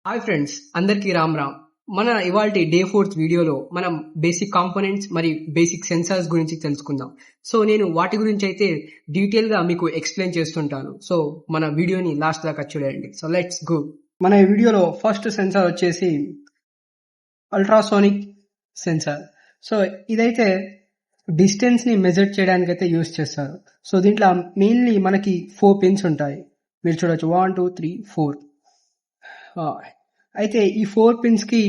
Hi friends, అందరికీ రామ్ రామ్. మన ఇవాల్టి డే 4th వీడియోలో మనం బేసిక్ కాంపోనెంట్స్ మరియు బేసిక్ సెన్సార్స్ గురించి తెలుసుకుందాం. సో నేను వాటి గురించి అయితే డీటెయిల్గా మీకు ఎక్స్ప్లెయిన్ చేస్తుంటాను. సో మన వీడియోని లాస్ట్ దాకా చూడండి. So let's go. మన ఈ వీడియోలో ఫస్ట్ సెన్సార్ వచ్చేసి అల్ట్రాసోనిక్ సెన్సార్. సో ఇదైతే డిస్టెన్స్ ని మెజర్ చేయడానికి అయితే యూస్ చేస్తారు. సో దీంట్లో మెయిన్లీ మనకి 4 పిన్స్ ఉంటాయి. మీరు చూడొచ్చు 1 2 3 4. అయితే ఈ 4 పిన్స్ కి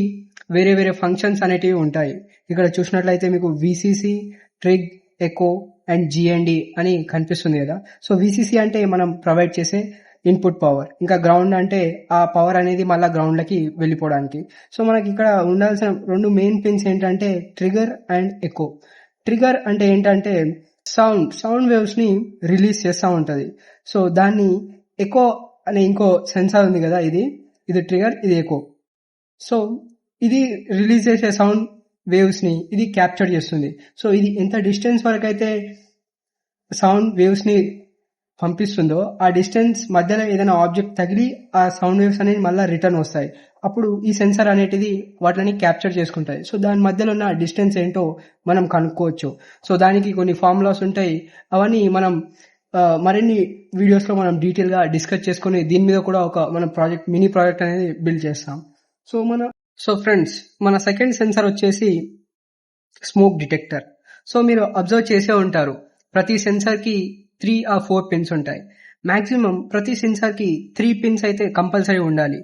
వేరే వేరే ఫంక్షన్స్ అనేటివి ఉంటాయి. ఇక్కడ చూసినట్లయితే మీకు విసిసి, ట్రిగ్, ఎకో అండ్ జిఎండి అని కనిపిస్తుంది కదా. సో విసిసి అంటే మనం ప్రొవైడ్ చేసే ఇన్పుట్ పవర్, ఇంకా గ్రౌండ్ అంటే ఆ పవర్ అనేది మళ్ళీ గ్రౌండ్లకి వెళ్ళిపోవడానికి. సో మనకి ఇక్కడ ఉండాల్సిన 2 మెయిన్ పిన్స్ ఏంటంటే ట్రిగర్ అండ్ ఎకో. ట్రిగర్ అంటే ఏంటంటే సౌండ్ వేవ్స్ ని రిలీజ్ చేస్తూ ఉంటది. సో దాన్ని ఎకో అనే ఇంకో సెన్సార్ ఉంది కదా, ఇది ట్రిగర్, ఇది ఎకో. సో ఇది రిలీజ్ చేసే సౌండ్ వేవ్స్ ని ఇది క్యాప్చర్ చేస్తుంది. సో ఇది ఎంత డిస్టెన్స్ వరకు అయితే సౌండ్ వేవ్స్ ని పంపిస్తుందో ఆ డిస్టెన్స్ మధ్యలో ఏదైనా ఆబ్జెక్ట్ తగిలి ఆ సౌండ్ వేవ్స్ అనేది మళ్ళీ రిటర్న్ వస్తాయి. అప్పుడు ఈ సెన్సార్ అనేటిది వాటిని క్యాప్చర్ చేసుకుంటాయి. సో దాని మధ్యలో ఉన్న డిస్టెన్స్ ఏంటో మనం కనుక్కోవచ్చు. సో దానికి కొన్ని ఫార్ములాస్ ఉంటాయి. అవన్నీ మనం మరిన్ని వీడియోస్ లో మనం డీటెయిల్ గా డిస్కస్ చేసుకుని దీని మీద కూడా ఒక మన మినీ ప్రాజెక్ట్ అనేది బిల్డ్ చేస్తాం. సో ఫ్రెండ్స్, మన సెకండ్ సెన్సార్ వచ్చేసి స్మోక్ డిటెక్టర్. సో మీరు అబ్జర్వ్ చేసే ఉంటారు, ప్రతి సెన్సార్ కి 3 or 4 పిన్స్ ఉంటాయి. మాక్సిమం ప్రతి సెన్సార్ కి 3 పిన్స్ అయితే కంపల్సరీ ఉండాలి.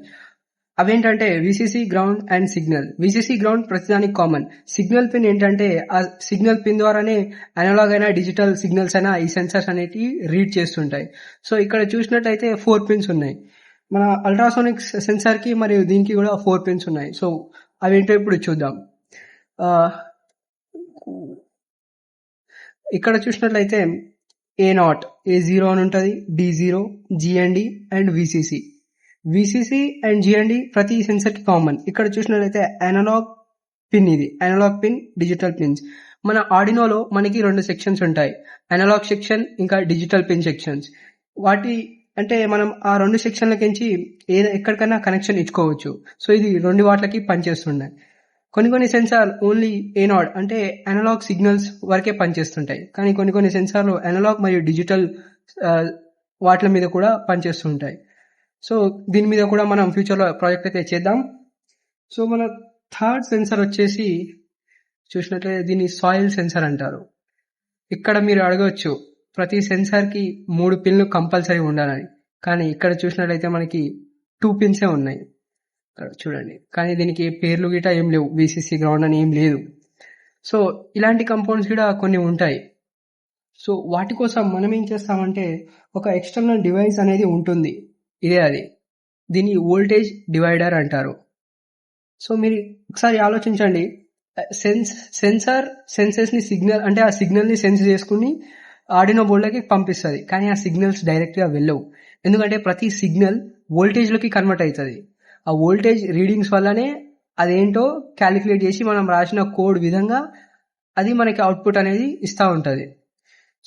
అవేంటంటే VCC, ground and signal. VCC, ground ప్రతిదానికి కామన్. సిగ్నల్ పిన్ ఏంటంటే ఆ సిగ్నల్ పిన్ ద్వారానే అనలాగ్ అయినా డిజిటల్ సిగ్నల్స్ అయినా ఈ సెన్సార్స్ అనేటివి రీడ్ చేస్తుంటాయి. సో ఇక్కడ చూసినట్టయితే 4 పిన్స్ ఉన్నాయి. మన అల్ట్రాసోనిక్ సెన్సార్ కి మరియు దీనికి కూడా 4 పిన్స్ ఉన్నాయి. సో అవేంటో ఇప్పుడు చూద్దాం. ఇక్కడ చూసినట్లయితే A0, A0 అని ఉంటుంది, D0, GND and VCC. VCC and GMD ప్రతి సెన్సర్ కి కామన్. ఇక్కడ చూసినట్లయితే అనలాగ్ పిన్, ఇది అనలాగ్ పిన్, డిజిటల్ పిన్స్. మన ఆర్డినోలో మనకి 2 సెక్షన్స్ ఉంటాయి, అనలాగ్ సెక్షన్ ఇంకా డిజిటల్ పిన్ సెక్షన్స్. వాటి అంటే మనం ఆ 2 సెక్షన్లకించి ఎక్కడికైనా కనెక్షన్ ఇచ్చుకోవచ్చు. సో ఇది 2 వాటికి పనిచేస్తున్నాయి. కొన్ని సెన్సార్ ఓన్లీ A0 అంటే అనలాగ్ సిగ్నల్స్ వరకే పనిచేస్తుంటాయి. కానీ కొన్ని సెన్సార్లు అనలాగ్ మరియు డిజిటల్ వాటి మీద కూడా పనిచేస్తుంటాయి. సో దీని మీద కూడా మనం ఫ్యూచర్లో ప్రాజెక్ట్ అయితే చేద్దాం. సో మన థర్డ్ సెన్సార్ వచ్చేసి చూసినట్లయితే దీన్ని సాయిల్ సెన్సార్ అంటారు. ఇక్కడ మీరు అడగవచ్చు ప్రతి సెన్సార్ కి 3 పిన్లు కంపల్సరీ ఉండాలని. కానీ ఇక్కడ చూసినట్లయితే మనకి 2 పిన్సే ఉన్నాయి చూడండి. కానీ దీనికి పేర్లు గిటా ఏం లేవు, విసిసి, గ్రౌండ్ అని ఏం లేదు. సో ఇలాంటి కంపౌండ్స్ కూడా కొన్ని ఉంటాయి. సో వాటి కోసం మనం ఏం చేస్తామంటే ఒక ఎక్స్టర్నల్ డివైస్ అనేది ఉంటుంది. అది దీన్ని వోల్టేజ్ డివైడర్ అంటారు. సో మీరు ఒకసారి ఆలోచించండి, సెన్సెస్ ని సిగ్నల్ అంటే ఆ సిగ్నల్ ని సెన్స్ చేసుకుని ఆర్డినో బోర్డులకి పంపిస్తుంది. కానీ ఆ సిగ్నల్స్ డైరెక్ట్ గా వెళ్ళవు. ఎందుకంటే ప్రతి సిగ్నల్ వోల్టేజ్ లోకి కన్వర్ట్ అవుతుంది. ఆ వోల్టేజ్ రీడింగ్స్ వల్లనే అదేంటో క్యాలిక్యులేట్ చేసి మనం రాసిన కోడ్ విధంగా అది మనకి అవుట్పుట్ అనేది ఇస్తూ ఉంటుంది.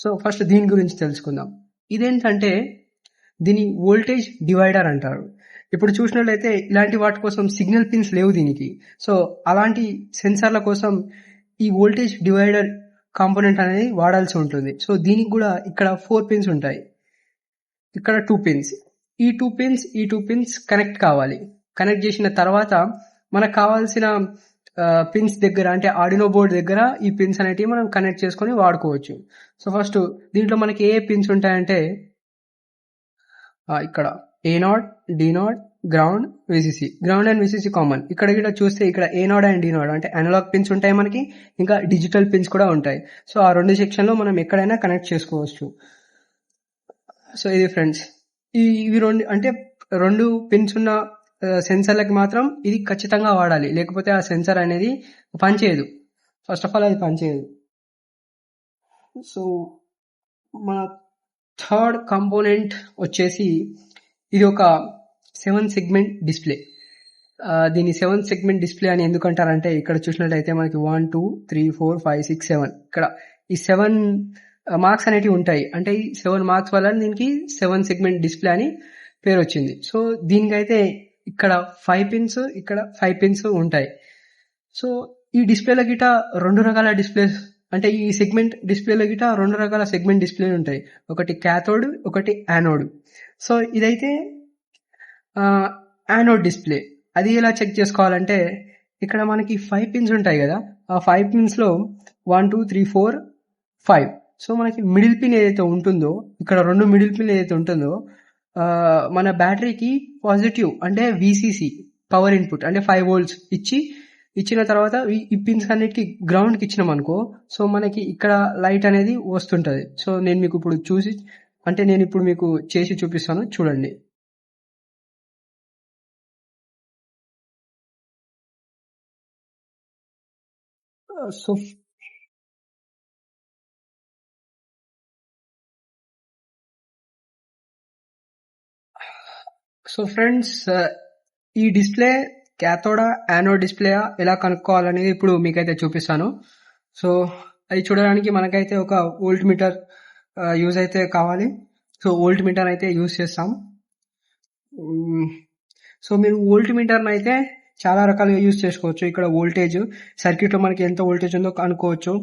సో ఫస్ట్ దీని గురించి తెలుసుకుందాం. ఇదేంటంటే దీని వోల్టేజ్ డివైడర్ అంటారు. ఇప్పుడు చూసినట్లయితే ఇలాంటి వాటి కోసం సిగ్నల్ పిన్స్ లేవు దీనికి. సో అలాంటి సెన్సార్ల కోసం ఈ వోల్టేజ్ డివైడర్ కాంపోనెంట్ అనేది వాడాల్సి ఉంటుంది. సో దీనికి కూడా ఇక్కడ 4 పిన్స్ ఉంటాయి, ఇక్కడ 2 పిన్స్. ఈ 2 పిన్స్ కనెక్ట్ కావాలి. కనెక్ట్ చేసిన తర్వాత మనకు కావాల్సిన పిన్స్ దగ్గర అంటే ఆర్డినో బోర్డ్ దగ్గర ఈ పిన్స్ అనేటివి మనం కనెక్ట్ చేసుకొని వాడుకోవచ్చు. సో ఫస్ట్ దీంట్లో మనకి ఏ పిన్స్ ఉంటాయంటే ఇక్కడ A0, D0, ground, VCC. Ground and VCC common. ఇక్కడ కూడా చూస్తే ఇక్కడ A0 అండ్ D0 అంటే అనలాగ్ పిన్స్ ఉంటాయి మనకి, ఇంకా డిజిటల్ పిన్స్ కూడా ఉంటాయి. సో ఆ 2 సెక్షన్ లో మనం ఎక్కడైనా కనెక్ట్ చేసుకోవచ్చు. సో ఇది ఫ్రెండ్స్, ఇవి 2 అంటే 2 పిన్స్ ఉన్న సెన్సర్లకి మాత్రం ఇది ఖచ్చితంగా వాడాలి, లేకపోతే ఆ సెన్సర్ అనేది పనిచేయదు. ఫస్ట్ ఆఫ్ ఆల్ అది పనిచేయదు. సో మన థర్డ్ కాంపోనెంట్ వచ్చేసి ఇది ఒక 7 సెగ్మెంట్ డిస్ప్లే. దీన్ని 7 సెగ్మెంట్ డిస్ప్లే అని ఎందుకంటారంటే ఇక్కడ చూసినట్లయితే మనకి 1 2 3 4 5 6 7 ఇక్కడ ఈ 7 మార్క్స్ అనేటివి ఉంటాయి. అంటే ఈ 7 మార్క్స్ వల్ల దీనికి 7 సెగ్మెంట్ డిస్ప్లే అని పేరు వచ్చింది. సో దీనికైతే ఇక్కడ 5 పిన్స్, ఇక్కడ 5 పిన్స్ ఉంటాయి. సో ఈ డిస్ప్లేల గిట 2 రకాల డిస్ప్లేస్ అంటే ఈ సెగ్మెంట్ డిస్ప్లేలో గిట 2 రకాల సెగ్మెంట్ డిస్ప్లేలు ఉంటాయి. ఒకటి క్యాథోడ్, ఒకటి యానోడ్. సో ఇదైతే యానోడ్ డిస్ప్లే. అది ఎలా చెక్ చేసుకోవాలంటే ఇక్కడ మనకి 5 పిన్స్ ఉంటాయి కదా, ఆ 5 పిన్స్లో 1 2 3 4 5. సో మనకి మిడిల్ పిన్ ఏదైతే ఉంటుందో, ఇక్కడ 2 మిడిల్ పిన్ ఏదైతే ఉంటుందో మన బ్యాటరీకి పాజిటివ్ అంటే విసిసి పవర్ ఇన్పుట్ అంటే 5 వోల్ట్స్ ఇచ్చిన తర్వాత ఈ పిన్స్ అన్నిటికి గ్రౌండ్కి ఇచ్చినాం అనుకో, సో మనకి ఇక్కడ లైట్ అనేది వస్తుంటది. సో నేను మీకు ఇప్పుడు మీకు చేసి చూపిస్తాను, చూడండి. సో సో ఫ్రెండ్స్, ఈ డిస్ప్లే క్యాథోడా యానోడ్ డిస్ప్లేయా ఎలా కనుక్కోవాలనేది ఇప్పుడు మీకైతే చూపిస్తాను. సో అది చూడడానికి మనకైతే ఒక వోల్ట్ మీటర్ యూజ్ అయితే కావాలి. సో వోల్ట్ మీటర్ అయితే యూజ్ చేస్తాం. సో మీరు వోల్ట్ మీటర్ని అయితే చాలా రకాలుగా యూజ్ చేసుకోవచ్చు. ఇక్కడ వోల్టేజ్ సర్క్యూట్లో మనకి ఎంత వోల్టేజ్ ఉందో కనుక్కోవచ్చు.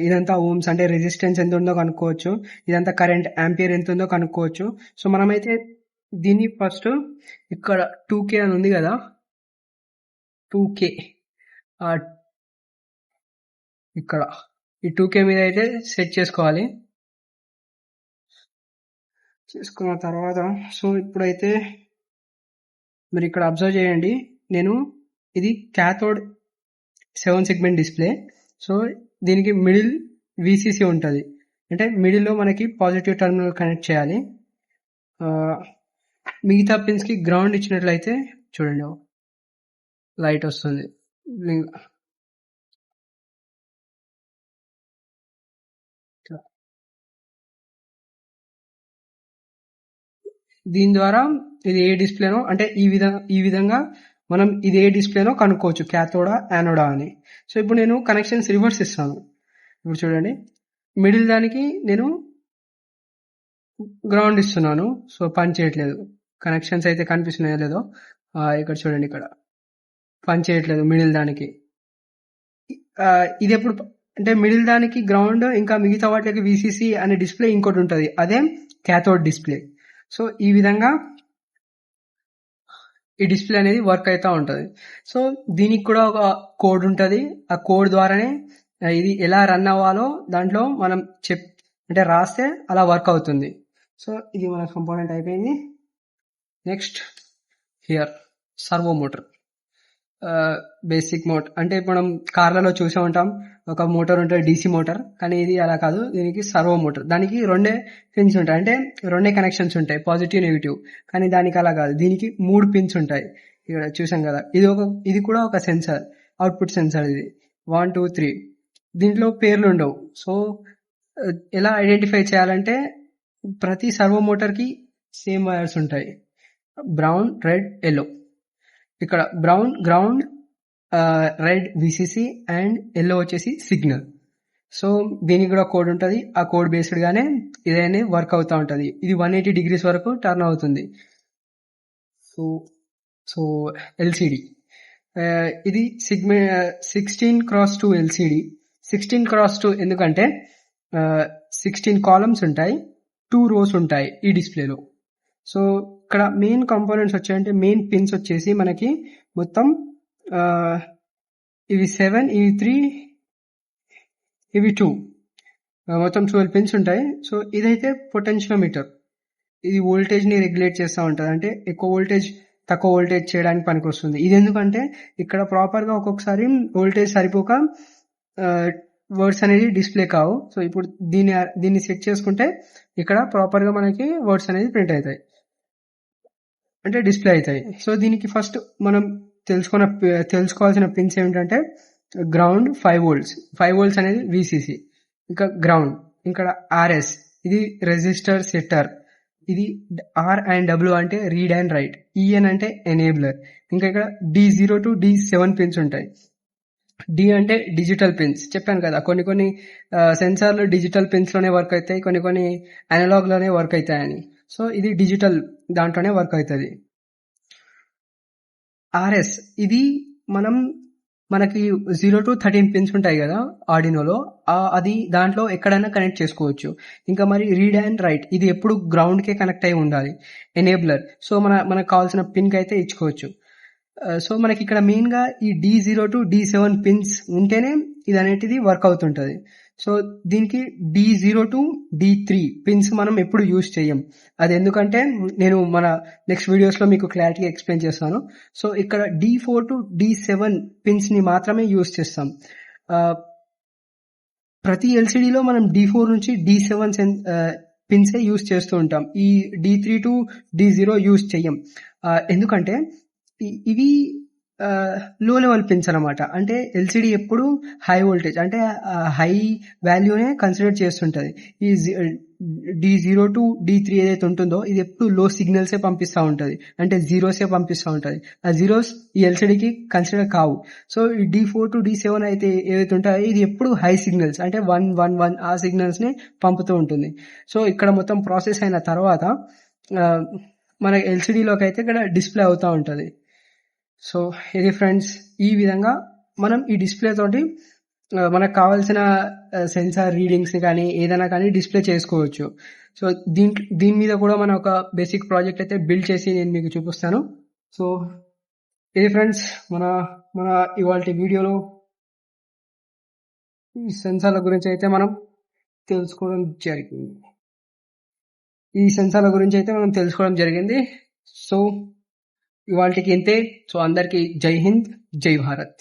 ఇదంతా ఓమ్స్ అంటే రెసిస్టెన్స్ ఎంత ఉందో కనుక్కోవచ్చు. ఇదంతా కరెంట్ యాంపియర్ ఎంత ఉందో కనుక్కోవచ్చు. సో మనమైతే దీన్ని ఫస్ట్ ఇక్కడ 2K అని ఉంది కదా, 2K ఇక్కడ ఈ 2K మీద అయితే సెట్ చేసుకోవాలి. చేసుకున్న తర్వాత సో ఇప్పుడైతే మీరు ఇక్కడ అబ్జర్వ్ చేయండి, ఇది క్యాథోడ్ 7 సెగ్మెంట్ డిస్ప్లే. సో దీనికి మిడిల్ విసిసి ఉంటుంది, అంటే మిడిల్లో మనకి పాజిటివ్ టర్మినల్ కనెక్ట్ చేయాలి. మిగతా పిన్స్కి గ్రౌండ్ ఇచ్చినట్లయితే చూడండి లైట్ వస్తుంది. దీని ద్వారా ఇది ఏ డిస్ప్లేనో అంటే ఈ విధంగా మనం ఇది ఏ డిస్ప్లేనో కనుక్కోవచ్చు, క్యాథోడా యానోడా అని. సో ఇప్పుడు నేను కనెక్షన్స్ రివర్స్ ఇస్తాను. ఇప్పుడు చూడండి, మిడిల్ దానికి నేను గ్రౌండ్ ఇస్తున్నాను. సో పని చేయట్లేదు, కనెక్షన్స్ అయితే కనిపిస్తున్నాయో లేదో ఇక్కడ చూడండి, ఇక్కడ పని చేయట్లేదు మిడిల్ దానికి. ఇది ఎప్పుడు అంటే మిడిల్ దానికి గ్రౌండ్, ఇంకా మిగతా వాటికి విసిసి అనే డిస్ప్లే ఇంకోటి ఉంటుంది, అదే క్యాథోడ్ డిస్ప్లే. సో ఈ విధంగా ఈ డిస్ప్లే అనేది వర్క్ అవుతూ ఉంటుంది. సో దీనికి కూడా ఒక కోడ్ ఉంటుంది. ఆ కోడ్ ద్వారానే ఇది ఎలా రన్ అవ్వాలో దాంట్లో మనం అంటే రాస్తే అలా వర్క్ అవుతుంది. సో ఇది మన కంపోనెంట్ అయిపోయింది. Next here servo motor, basic motor అంటే మనం కార్లలో చూసే ఉంటాం, ఒక మోటార్ ఉంటుంది డీసీ మోటార్, కానీ ఇది అలా కాదు. దీనికి సర్వో మోటార్, దానికి 2 పిన్స్ ఉంటాయి, అంటే 2 కనెక్షన్స్ ఉంటాయి, పాజిటివ్ నెగిటివ్. కానీ దానికి అలా కాదు, దీనికి 3 పిన్స్ ఉంటాయి. ఇక్కడ చూసాం కదా, ఇది కూడా ఒక సెన్సార్, అవుట్పుట్ సెన్సార్. ఇది 1 2 3. దీంట్లో పేర్లు ఉండవు. సో ఎలా ఐడెంటిఫై చేయాలంటే ప్రతి సర్వో మోటార్కి సేమ్ వైర్స్ ఉంటాయి, బ్రౌన్ రెడ్ ఎల్లో. ఇక్కడ brown ground, red VCC and yellow వచ్చేసి సిగ్నల్. సో దీనికి కూడా కోడ్ ఉంటుంది. ఆ కోడ్ బేస్డ్ గానే ఇదైనా వర్క్ అవుతూ ఉంటుంది. ఇది 180 degrees వరకు టర్న్ అవుతుంది. సో ఎల్సిడి, ఇది 16x2 ఎల్సిడి. 16x2 ఎందుకంటే 16 కాలమ్స్ ఉంటాయి, 2 rows ఉంటాయి ఈ డిస్ప్లేలో. సో ఇక్కడ మెయిన్ కాంపోనెంట్స్ వచ్చాయంటే మెయిన్ పిన్స్ వచ్చేసి మనకి మొత్తం ఇవి 7, ఇవి 3, ఇవి 2, మొత్తం 12 పిన్స్ ఉంటాయి. సో ఇదైతే పొటెన్షియోమీటర్, ఇది వోల్టేజ్ని రెగ్యులేట్ చేస్తూ ఉంటుంది, అంటే ఎక్కువ వోల్టేజ్ తక్కువ వోల్టేజ్ చేయడానికి పనికి వస్తుంది. ఇది ఎందుకంటే ఇక్కడ ప్రాపర్గా ఒక్కొక్కసారి వోల్టేజ్ సరిపోక వర్డ్స్ అనేది డిస్ప్లే కావు. సో ఇప్పుడు దీన్ని సెట్ చేసుకుంటే ఇక్కడ ప్రాపర్గా మనకి వర్డ్స్ అనేది ప్రింట్ అవుతాయి, అంటే డిస్ప్లే అవుతాయి. సో దీనికి ఫస్ట్ మనం తెలుసుకోవాల్సిన పిన్స్ ఏమిటంటే గ్రౌండ్ 5 volts, 5 volts అనేది విసిసి, ఇంకా గ్రౌండ్, ఇక్కడ ఆర్ఎస్ ఇది రెజిస్టర్ సెట్టర్, ఇది ఆర్ అండ్ డబ్ల్యూ అంటే రీడ్ అండ్ రైట్, ఈఎన్ అంటే ఎనేబులర్, ఇంకా ఇక్కడ D0 to D7 పిన్స్ ఉంటాయి. డి అంటే డిజిటల్ పిన్స్. చెప్పాను కదా, కొన్ని సెన్సార్లు డిజిటల్ పిన్స్ లోనే వర్క్ అవుతాయి, కొన్ని అనలాగ్ లోనే వర్క్ అవుతాయని. సో ఇది డిజిటల్ దాంట్లోనే వర్క్ అవుతుంది. ఆర్ఎస్ ఇది మనం మనకి 0-13 పిన్స్ ఉంటాయి కదా ఆర్డినోలో. అది దాంట్లో ఎక్కడైనా కనెక్ట్ చేసుకోవచ్చు. ఇంకా మరి రీడ్ అండ్ రైట్ ఇది ఎప్పుడు గ్రౌండ్‌కే కనెక్ట్ అయి ఉండాలి. ఎనేబులర్. సో మనకు కావాల్సిన పిన్‌కి అయితే ఇచ్చుకోవచ్చు. సో మనకిక్కడ మెయిన్‌గా ఈ D0-D7 పిన్స్ ఉంటేనే ఇదనేటిది వర్క్ అవుతుంటది. సో దీనికి D0-D3 పిన్స్ మనం ఎప్పుడు యూజ్ చెయ్యం. అదెందుకంటే నేను మన నెక్స్ట్ వీడియోస్‌లో మీకు క్లారిటీగా ఎక్స్‌ప్లెయిన్ చేస్తాను. సో ఇక్కడ D4-D7 పిన్స్‌ని మాత్రమే యూజ్ చేస్తాం. ప్రతి ఎల్‌సీడీలో మనం D4 నుంచి D7 పిన్సే యూజ్ చేస్తూ ఉంటాం. ఈ D3-D0 యూజ్ చెయ్యం. ఎందుకంటే ఇవి లో లెవెల్ పిన్స్ అనమాట. అంటే ఎల్‌సీడీ ఎప్పుడు హై వోల్టేజ్ అంటే హై వాల్యూనే కన్సిడర్ చేస్తుంటది. ఈ D0-D3 ఏదైతే ఉంటుందో ఇది ఎప్పుడు లో సిగ్నల్సే పంపిస్తా ఉంటది. అంటే జీరోసే పంపిస్తా ఉంటది. ఆ జీరోస్ ఈ ఎల్‌సీడీకి కన్సిడర్ కావు. సో ఈ D4-D7 అయితే ఏవైతే ఉంటాయో ఇది ఎప్పుడు హై సిగ్నల్స్ అంటే 1, 1, 1 ఆ సిగ్నల్స్‌ని పంపుతూ ఉంటుంది. సో ఇక్కడ మొత్తం ప్రాసెస్ అయిన తర్వాత మన ఎల్‌సీడీలోకైతే ఇక్కడ డిస్‌ప్లే అవుతా ఉంటది. సో ఇది ఫ్రెండ్స్ ఈ విధంగా మనం ఈ డిస్‌ప్లే తోటి మనకు కావాల్సిన సెన్సార్ రీడింగ్స్‌ని కానీ ఏదైనా కానీ డిస్‌ప్లే చేసుకోవచ్చు. సో దీని మీద కూడా మనం ఒక బేసిక్ ప్రాజెక్ట్ అయితే బిల్డ్ చేసి నేను మీకు చూపిస్తాను. సో ఇది ఫ్రెండ్స్ మన మన ఇవాల్టి వీడియోలో ఈ సెన్సార్ల గురించి అయితే మనం తెలుసుకోవడం జరిగింది. సో ఇవాల్టికి ఇంతే. సో అందరికీ జై హింద్, జై భారత్.